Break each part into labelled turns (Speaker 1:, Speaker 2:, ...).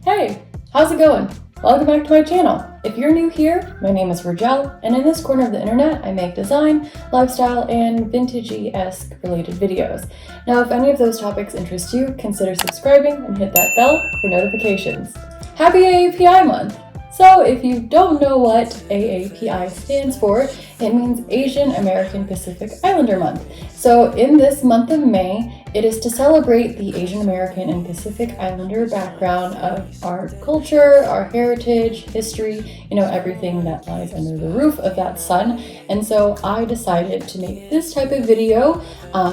Speaker 1: Hey, how's it going? Welcome back to my channel. If you're new here, my name is Rigel, and in this corner of the internet, I make design, lifestyle, and vintagey-esque related videos. Now, if any of those topics interest you, consider subscribing and hit that bell for notifications. Happy AAPI Month! So, if you don't know what AAPI stands for, it means Asian American Pacific Islander Month. So, in this month of May, it is to celebrate the Asian American and Pacific Islander background of our culture, our heritage, history, everything that lies under the roof of that sun. And so I decided to make this type of video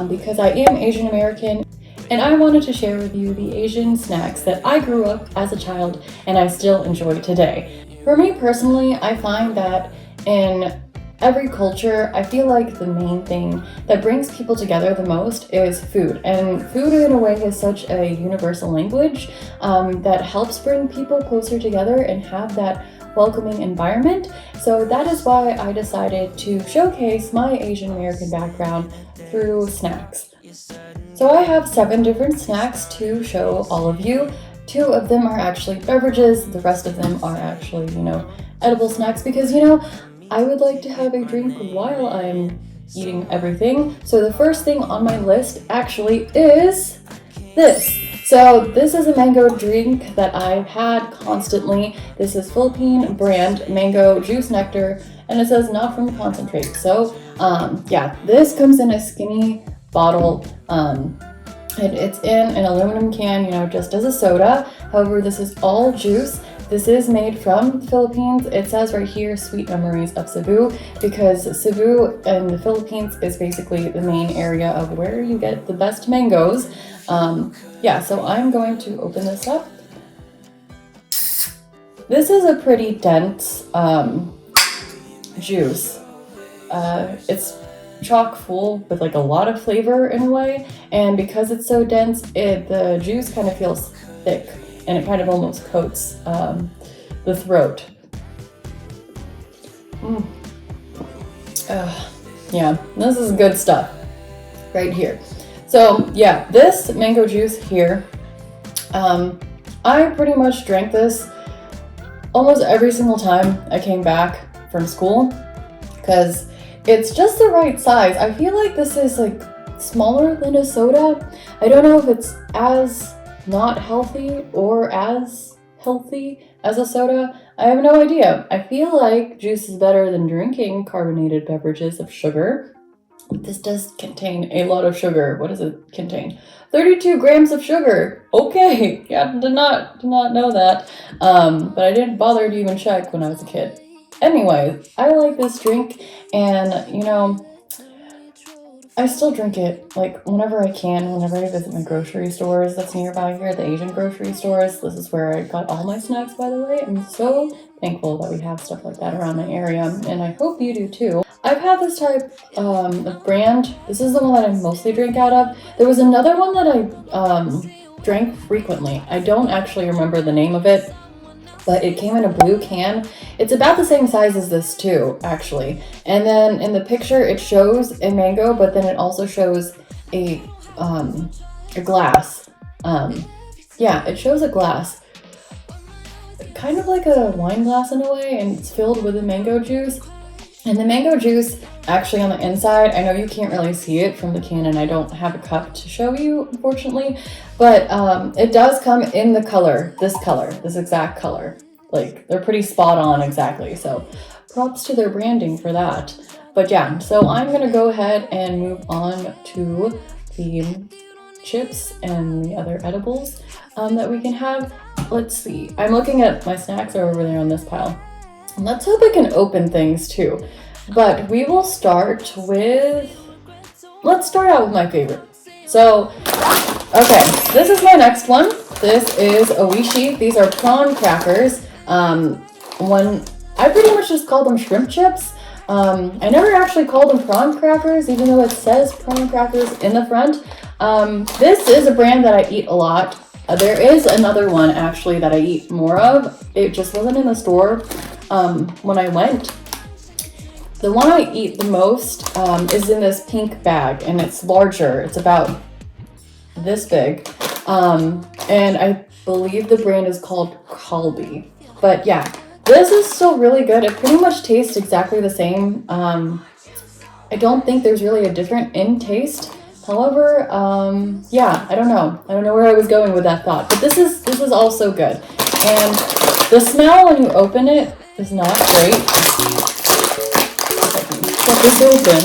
Speaker 1: because I am Asian American. And I wanted to share with you the Asian snacks that I grew up as a child and I still enjoy today. For me personally, I find that in every culture, I feel like the main thing that brings people together the most is food. And food in a way is such a universal language that helps bring people closer together and have that welcoming environment. So that is why I decided to showcase my Asian American background through snacks. So I have 7 different snacks to show all of you. 2 of them are actually beverages, the rest of them are actually, edible snacks because, I would like to have a drink while I'm eating everything. So the first thing on my list actually is this. So this is a mango drink that I've had constantly. This is Philippine brand mango juice nectar and it says not from concentrate. So this comes in a skinny bottle. It's in an aluminum can, just as a soda. However, this is all juice. This is made from the Philippines. It says right here, sweet memories of Cebu, because Cebu in the Philippines is basically the main area of where you get the best mangoes. So I'm going to open this up. This is a pretty dense juice. It's chock full with like a lot of flavor in a way, and because it's so dense, the juice kind of feels thick and it kind of almost coats the throat. This is good stuff right here. So this mango juice here, I pretty much drank this almost every single time I came back from school because it's just the right size. I feel like this is like smaller than a soda. I don't know if it's as not healthy or as healthy as a soda. I have no idea. I feel like juice is better than drinking carbonated beverages of sugar. This does contain a lot of sugar. What does it contain? 32 grams of sugar. Okay, did not know that. But I didn't bother to even check when I was a kid. Anyway, I like this drink, and I still drink it like whenever I can, whenever I visit my grocery stores that's nearby here, the Asian grocery stores. This is where I got all my snacks, by the way. I'm so thankful that we have stuff like that around my area, and I hope you do too. I've had this type of brand. This is the one that I mostly drink out of. There was another one that I drank frequently. I don't actually remember the name of it, but it came in a blue can. It's about the same size as this too, actually. And then in the picture, it shows a mango, but then it also shows a glass. It shows a glass. Kind of like a wine glass in a way, and it's filled with the mango juice. And the mango juice, actually on the inside, I know you can't really see it from the can and I don't have a cup to show you, unfortunately, but it does come in the color, this exact color. Like, they're pretty spot on exactly, so props to their branding for that. But so I'm gonna go ahead and move on to the chips and the other edibles that we can have. Let's see, I'm looking at my snacks are over there on this pile. Let's hope I can open things too. But we will start with, let's start out with my favorite. So, okay, this is my next one. This is Oishi. These are prawn crackers. I pretty much just call them shrimp chips. I never actually called them prawn crackers, even though it says prawn crackers in the front. This is a brand that I eat a lot. There is another one actually that I eat more of. It just wasn't in the store when I went. The one I eat the most is in this pink bag, and it's larger. It's about this big. And I believe the brand is called Kalbi. But yeah, this is still really good. It pretty much tastes exactly the same. I don't think there's really a difference in taste. However, yeah, I don't know. I don't know where I was going with that thought. But this is also good. And the smell when you open it is not great. If I can get this open.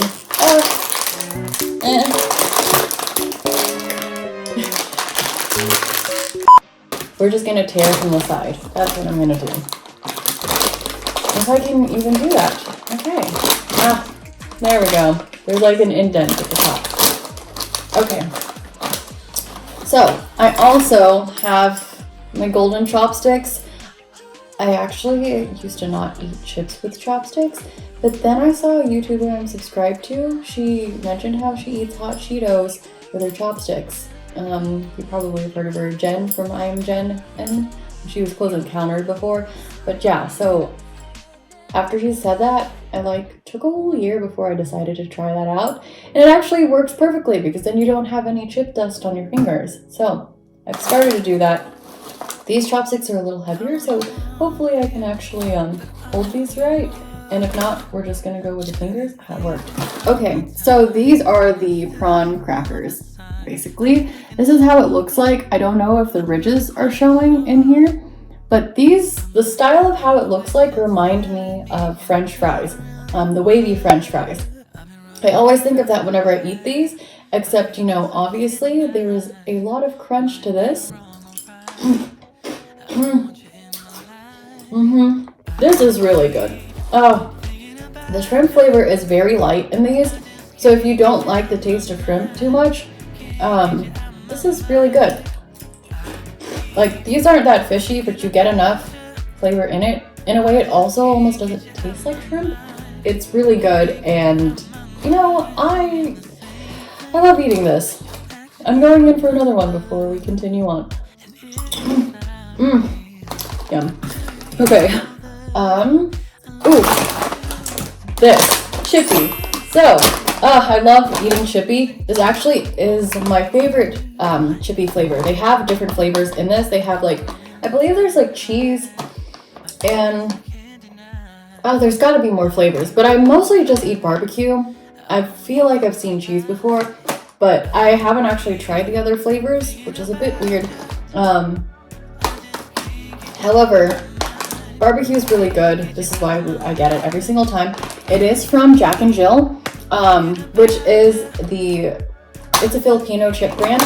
Speaker 1: We're just gonna tear from the side. That's what I'm gonna do. If I can even do that. Okay. There we go. There's like an indent at the top. Okay. So, I also have my golden chopsticks. I actually used to not eat chips with chopsticks, but then I saw a YouTuber I'm subscribed to. She mentioned how she eats hot Cheetos with her chopsticks. You probably have heard of her, Jen from I Am Jen, and she was close encountered before. But yeah, so after she said that, I took a whole year before I decided to try that out. And it actually works perfectly because then you don't have any chip dust on your fingers. So I've started to do that. These chopsticks are a little heavier, so hopefully I can actually hold these right. And if not, we're just gonna go with the fingers. That worked. Okay, so these are the prawn crackers. Basically, this is how it looks like. I don't know if the ridges are showing in here, but the style of how it looks like remind me of French fries, the wavy French fries. I always think of that whenever I eat these, except, obviously there is a lot of crunch to this. This is really good. Oh, the shrimp flavor is very light in these, so if you don't like the taste of shrimp too much, this is really good. These aren't that fishy, but you get enough flavor in it. In a way, it also almost doesn't taste like shrimp. It's really good, and I love eating this. I'm going in for another one before we continue on. Yum. Okay. Ooh. This chippy. So, I love eating chippy. This actually is my favorite chippy flavor. They have different flavors in this. They have I believe there's cheese and there's got to be more flavors. But I mostly just eat barbecue. I feel like I've seen cheese before, but I haven't actually tried the other flavors, which is a bit weird. However, barbecue is really good. This is why I get it every single time. It is from Jack and Jill. Which is it's a Filipino chip brand.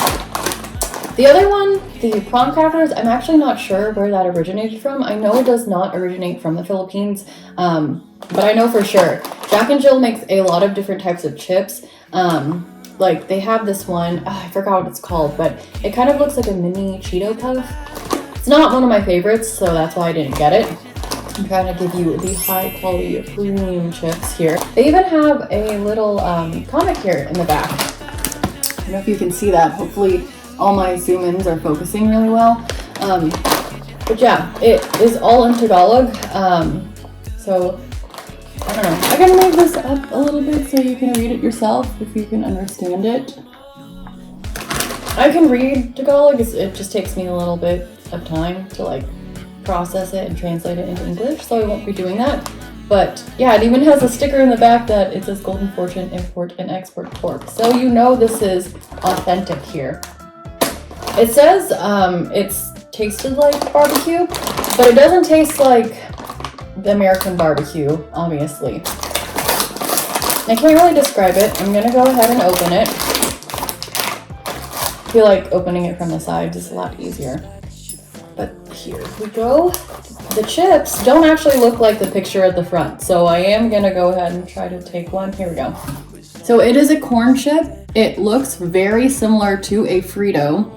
Speaker 1: The other one, the prawn crackers, I'm actually not sure where that originated from. I know it does not originate from the Philippines, but I know for sure. Jack and Jill makes a lot of different types of chips. They have this one, I forgot what it's called, but it kind of looks like a mini Cheeto puff. It's not one of my favorites, so that's why I didn't get it. I'm trying to give you the high quality premium chips here. They even have a little comic here in the back. I don't know if you can see that. Hopefully all my zoom-ins are focusing really well. But yeah, it is all in Tagalog. So, I don't know. I'm gonna make this up a little bit so you can read it yourself if you can understand it. I can read Tagalog, it just takes me a little bit of time to process it and translate it into English, so I won't be doing that. But yeah, it even has a sticker in the back that it says Golden Fortune Import and Export Pork, so this is authentic here. It says it's tasted like barbecue, but it doesn't taste like the American barbecue, obviously. I can't really describe it. I'm gonna go ahead and open it. I feel like opening it from the sides is a lot easier. But here we go. The chips don't actually look like the picture at the front, so I am gonna go ahead and try to take one. Here we go. So it is a corn chip. It looks very similar to a Frito.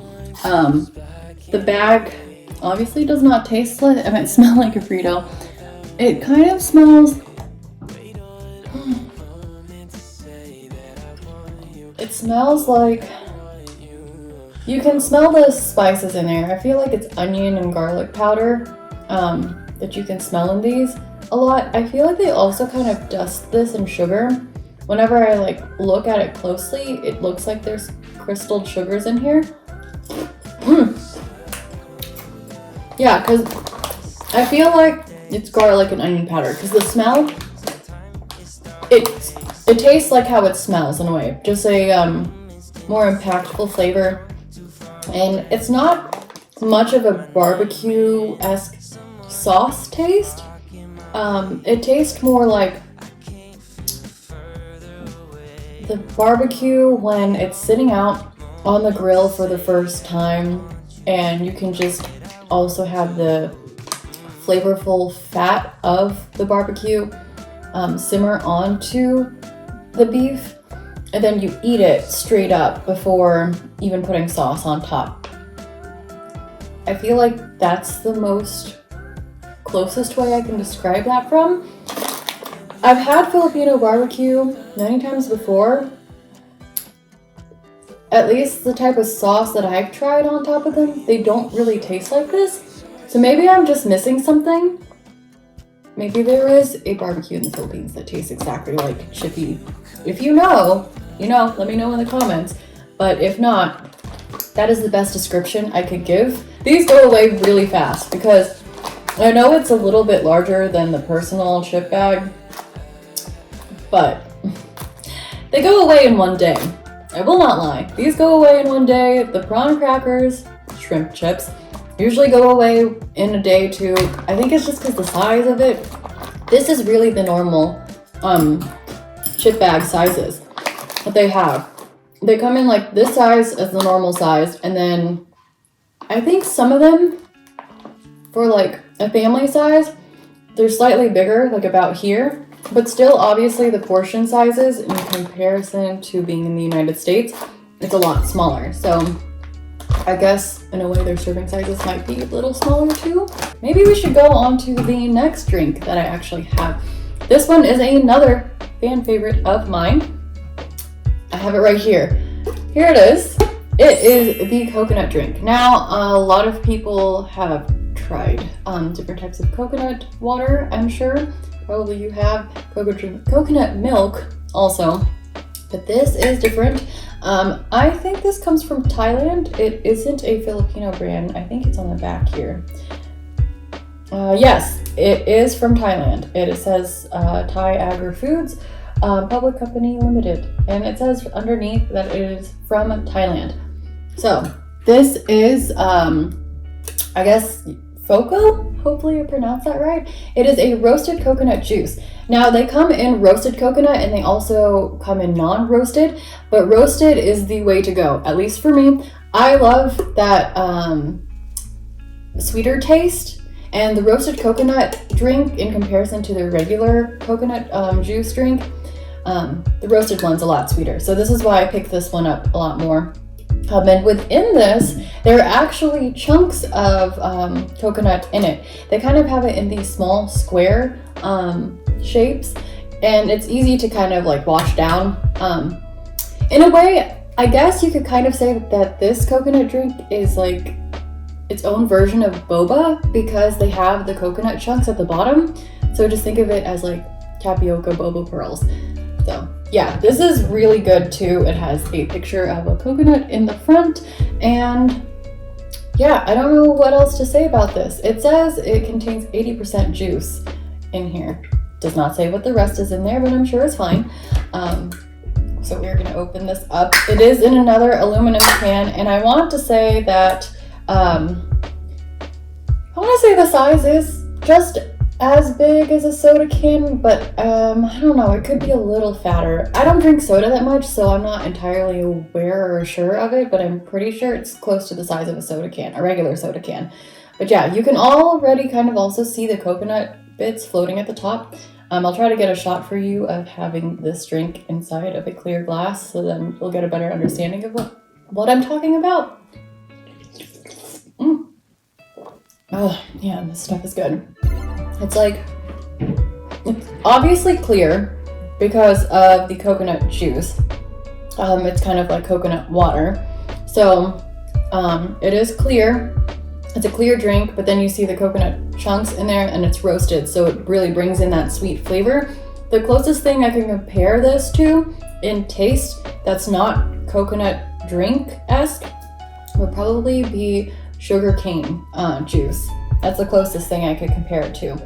Speaker 1: The bag obviously does not taste like, smell like a Frito. It kind of smells, it smells like, you can smell the spices in there. I feel like it's onion and garlic powder that you can smell in these a lot. I feel like they also kind of dust this in sugar. Whenever I look at it closely, it looks like there's crystalled sugars in here. Yeah, because I feel like it's garlic and onion powder. Because the smell, it tastes like how it smells in a way. Just a more impactful flavor. And it's not much of a barbecue-esque sauce taste. It tastes more like the barbecue when it's sitting out on the grill for the first time, and you can just also have the flavorful fat of the barbecue simmer onto the beef, and then you eat it straight up before even putting sauce on top. I feel like that's the most closest way I can describe that from. I've had Filipino barbecue many times before. At least the type of sauce that I've tried on top of them, they don't really taste like this. So maybe I'm just missing something. Maybe there is a barbecue in the Philippines that tastes exactly like chippy. If you know, let me know in the comments. But if not, that is the best description I could give. These go away really fast because I know it's a little bit larger than the personal chip bag, but they go away in one day. I will not lie. These go away in one day. The prawn crackers, shrimp chips, usually go away in a day too. I think it's just because the size of it. This is really the normal chip bag sizes that they have. They come in like this size as the normal size, and then I think some of them for like a family size, they're slightly bigger, like about here. But still, obviously, the portion sizes in comparison to being in the United States, it's a lot smaller. So I guess in a way their serving sizes might be a little smaller too. Maybe we should go on to the next drink that I actually have. This one is another fan favorite of mine. I have it right here. Here it is. It is the coconut drink. Now, a lot of people have tried different types of coconut water, I'm sure. Probably you have coconut milk also, but this is different. I think this comes from Thailand. It isn't a Filipino brand. I think it's on the back here. Yes, it is from Thailand. It says Thai Agri Foods Public Company Limited, and it says underneath that it is from Thailand. So this is, I guess, Foco? Hopefully I pronounced that right. It is a roasted coconut juice. Now they come in roasted coconut and they also come in non-roasted, but roasted is the way to go, at least for me. I love that sweeter taste, and the roasted coconut drink in comparison to the regular coconut juice drink, the roasted one's a lot sweeter. So this is why I picked this one up a lot more. And within this, there are actually chunks of coconut in it. They kind of have it in these small square shapes, and it's easy to kind of like wash down. In a way, I guess you could kind of say that this coconut drink is like its own version of boba because they have the coconut chunks at the bottom. So just think of it as like tapioca boba pearls. So yeah, this is really good too. It has a picture of a coconut in the front, and yeah, I don't know what else to say about this. It says it contains 80% juice in here. Does not say what the rest is in there, but I'm sure it's fine. So we're gonna open this up. It is in another aluminum can, and I want to say that I want to say the size is just as big as a soda can, but I don't know, it could be a little fatter. I don't drink soda that much, so I'm not entirely aware or sure of it, but I'm pretty sure it's close to the size of a soda can, a regular soda can. But yeah, you can already kind of also see the coconut bits floating at the top. I'll try to get a shot for you of having this drink inside of a clear glass, so then you'll get a better understanding of what I'm talking about. Oh yeah, this stuff is good. It's obviously clear because of the coconut juice. It's kind of like coconut water. So it is clear. It's a clear drink, but then you see the coconut chunks in there and it's roasted. So it really brings in that sweet flavor. The closest thing I can compare this to in taste that's not coconut drink-esque would probably be sugar cane juice. That's the closest thing I could compare it to.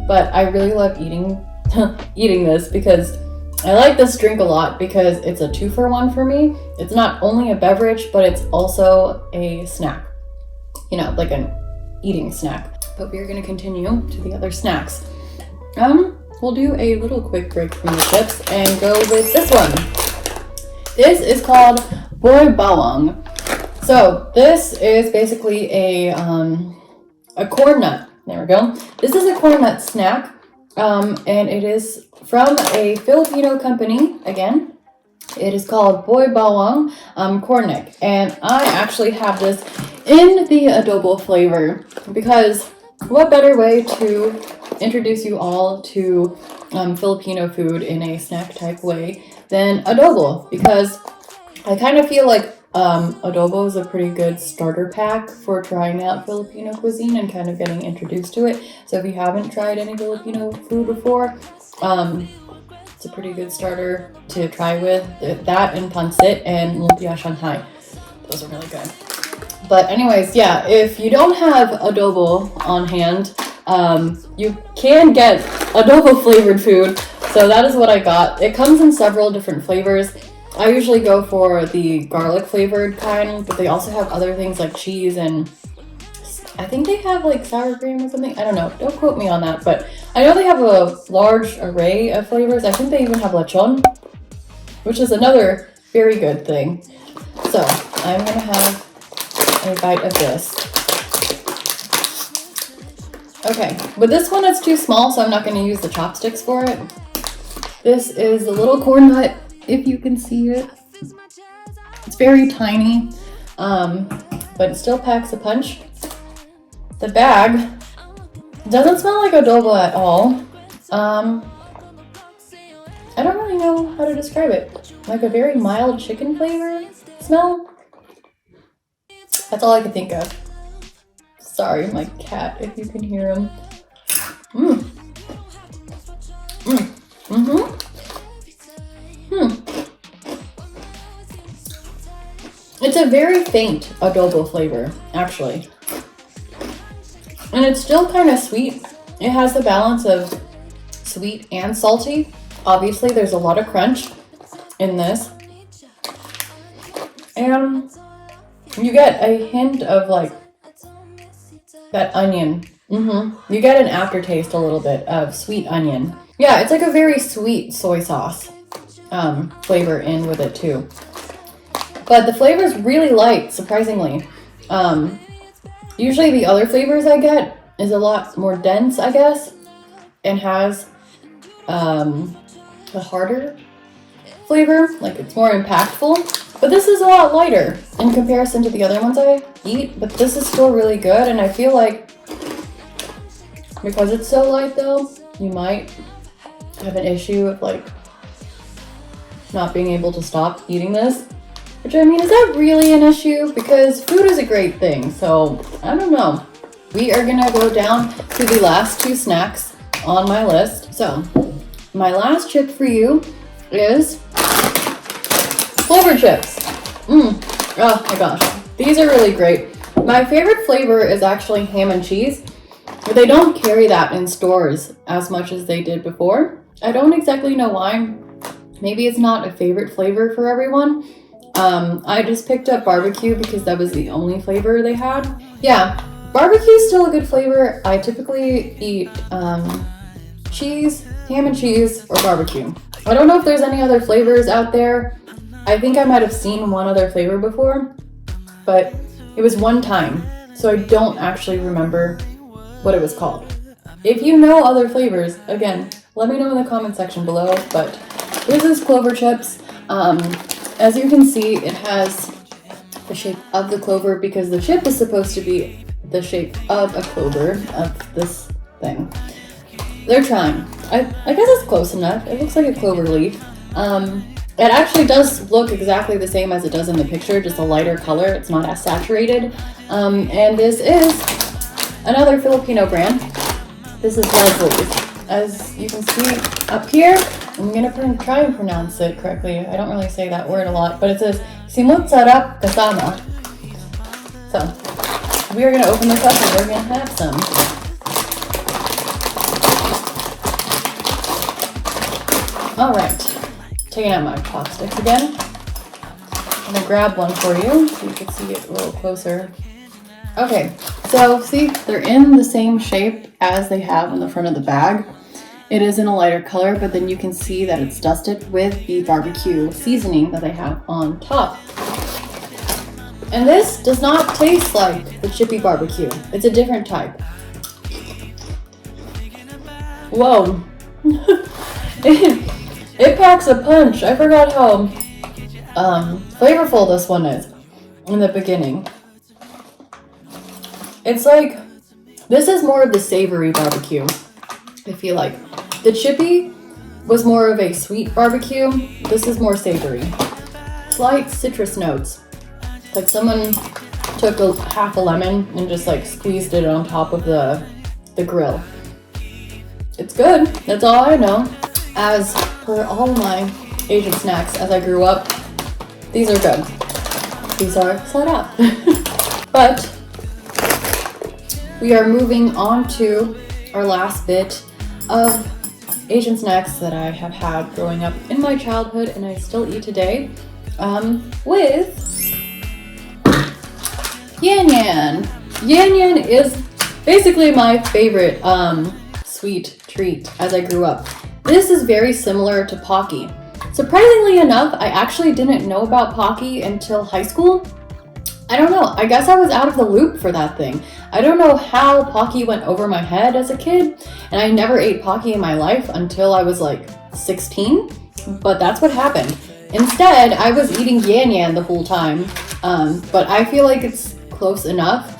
Speaker 1: But I really love eating this because I like this drink a lot because it's a 2-for-1 for me. It's not only a beverage, but it's also a snack. You know, like an eating snack. But we're gonna continue to the other snacks. We'll do a little quick break from the chips and go with this one. This is called Balong. So this is basically a corn nut. There we go. This is a corn nut snack, and it is from a Filipino company. Again, it is called Balong corn neck, and I actually have this in the adobo flavor because what better way to introduce you all to Filipino food in a snack type way than adobo, because I kind of feel like adobo is a pretty good starter pack for trying out Filipino cuisine and kind of getting introduced to it. So if you haven't tried any Filipino food before, it's a pretty good starter to try with. That and pancit and lumpia Shanghai. Those are really good. But anyways, yeah, if you don't have adobo on hand, you can get adobo flavored food. So that is what I got. It comes in several different flavors. I usually go for the garlic flavored kind, but they also have other things like cheese and I think they have like sour cream or something. I don't know. Don't quote me on that, but I know they have a large array of flavors. I think they even have lechon, which is another very good thing. So I'm gonna have a bite of this. Okay, but this one is too small, so I'm not gonna use the chopsticks for it. This is a little corn nut, if you can see it. It's very tiny, but it still packs a punch. The bag doesn't smell like adobo at all. I don't really know how to describe it. Like a very mild chicken flavor smell. That's all I can think of. Sorry, my cat, if you can hear him. It's a very faint adobo flavor, actually. And it's still kind of sweet. It has the balance of sweet and salty. Obviously, there's a lot of crunch in this. And you get a hint of like that onion. You get an aftertaste a little bit of sweet onion. Yeah, it's like a very sweet soy sauce flavor in with it too. But the flavor is really light, surprisingly. Usually the other flavors I get is a lot more dense, I guess, and has a harder flavor, like it's more impactful. But this is a lot lighter in comparison to the other ones I eat, but this is still really good, and I feel like because it's so light though, you might have an issue with like not being able to stop eating this. Which, I mean, is that really an issue? Because food is a great thing, so I don't know. We are gonna go down to the last two snacks on my list. So, my last chip for you is Clover Chips. Oh my gosh, these are really great. My favorite flavor is actually ham and cheese, but they don't carry that in stores as much as they did before. I don't exactly know why. Maybe it's not a favorite flavor for everyone. I just picked up barbecue because that was the only flavor they had. Yeah, barbecue is still a good flavor. I typically eat cheese, ham and cheese, or barbecue. I don't know if there's any other flavors out there. I think I might have seen one other flavor before, but it was one time, so I don't actually remember what it was called. If you know other flavors, again, let me know in the comment section below, but this is Clover Chips. As you can see, it has the shape of the clover because the chip is supposed to be the shape of a clover, of this thing. They're trying. I guess it's close enough. It looks like a clover leaf. It actually does look exactly the same as it does in the picture, just a lighter color. It's not as saturated. And this is another Filipino brand. This is Rigel. As you can see up here, I'm gonna try and pronounce it correctly. I don't really say that word a lot, but it says Simut Sarap Kasama. So we are gonna open this up and we're gonna have some. All right, taking out my pop sticks again. I'm gonna grab one for you so you can see it a little closer. Okay, so see, they're in the same shape as they have on the front of the bag. It is in a lighter color, but then you can see that it's dusted with the barbecue seasoning that they have on top. And this does not taste like the chippy barbecue. It's a different type. Whoa. It packs a punch. I forgot how flavorful this one is in the beginning. It's like, this is more of the savory barbecue, I feel like. The chippy was more of a sweet barbecue. This is more savory. Slight citrus notes. Like someone took half a lemon and just like squeezed it on top of the grill. It's good. That's all I know. As per all my Asian snacks as I grew up, these are good. These are set up. But we are moving on to our last bit of Asian snacks that I have had growing up in my childhood and I still eat today, with Yan Yan. Yan Yan is basically my favorite sweet treat as I grew up. This is very similar to Pocky. Surprisingly enough, I actually didn't know about Pocky until high school. I don't know, I guess I was out of the loop for that thing. I don't know how Pocky went over my head as a kid, and I never ate Pocky in my life until I was like 16, but that's what happened. Instead, I was eating Yan Yan the whole time, but I feel like it's close enough.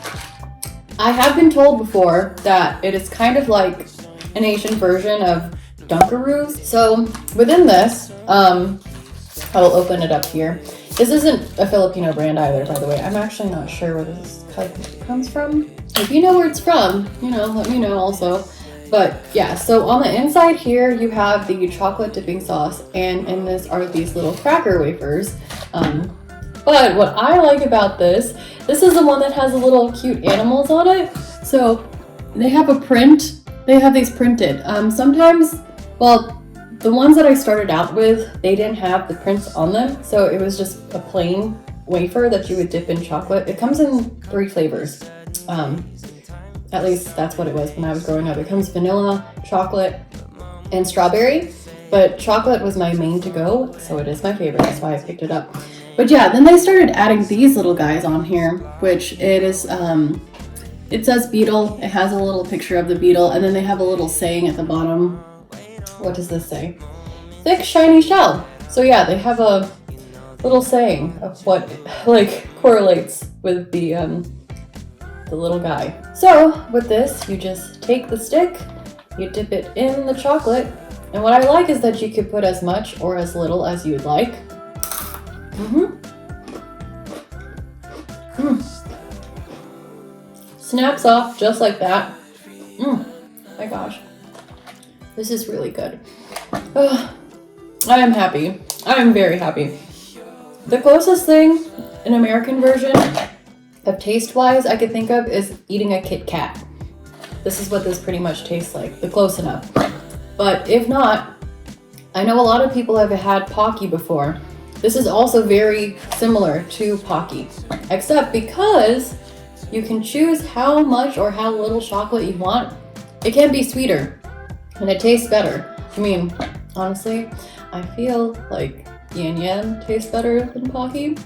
Speaker 1: I have been told before that it is kind of like an Asian version of Dunkaroos. So within this, I will open it up here. This isn't a Filipino brand either, by the way. I'm actually not sure where this comes from. If you know where it's from, let me know also. But yeah, so on the inside here, you have the chocolate dipping sauce, and in this are these little cracker wafers. But what I like about this is the one that has the little cute animals on it. So they have a print. They have these printed. Sometimes, well, the ones that I started out with, they didn't have the prints on them, so it was just a plain wafer that you would dip in chocolate. It comes in 3 flavors. At least that's what it was when I was growing up. It comes vanilla, chocolate, and strawberry, but chocolate was my main to go, so it is my favorite. That's why I picked it up. But yeah, then they started adding these little guys on here, which it is, it says beetle. It has a little picture of the beetle, and then they have a little saying at the bottom. What does this say? Thick, shiny shell. So yeah, they have a little saying of what like correlates with the little guy. So with this, you just take the stick, you dip it in the chocolate, and what I like is that you could put as much or as little as you would like. Snaps off just like that. My gosh. This is really good. I am happy. I am very happy. The closest thing, an American version of taste-wise I could think of is eating a Kit Kat. This is what this pretty much tastes like, the close enough. But if not, I know a lot of people have had Pocky before. This is also very similar to Pocky, except because you can choose how much or how little chocolate you want. It can be sweeter. And it tastes better. I mean, honestly, I feel like Yan Yan tastes better than Pocky.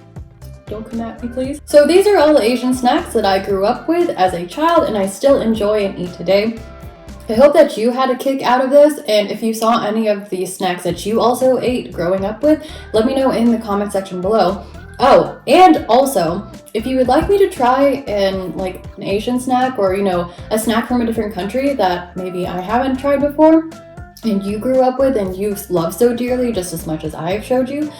Speaker 1: Don't come at me, please. So these are all the Asian snacks that I grew up with as a child and I still enjoy and eat today. I hope that you had a kick out of this, and if you saw any of these snacks that you also ate growing up with, let me know in the comment section below. Oh, and also, if you would like me to try an Asian snack or, a snack from a different country that maybe I haven't tried before and you grew up with and you love so dearly just as much as I have showed you,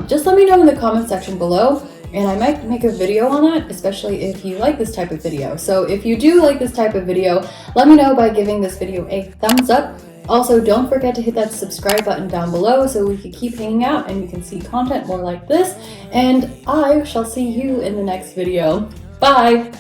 Speaker 1: just let me know in the comment section below and I might make a video on that, especially if you like this type of video. So if you do like this type of video, let me know by giving this video a thumbs up. Also, don't forget to hit that subscribe button down below so we can keep hanging out and you can see content more like this. And I shall see you in the next video. Bye!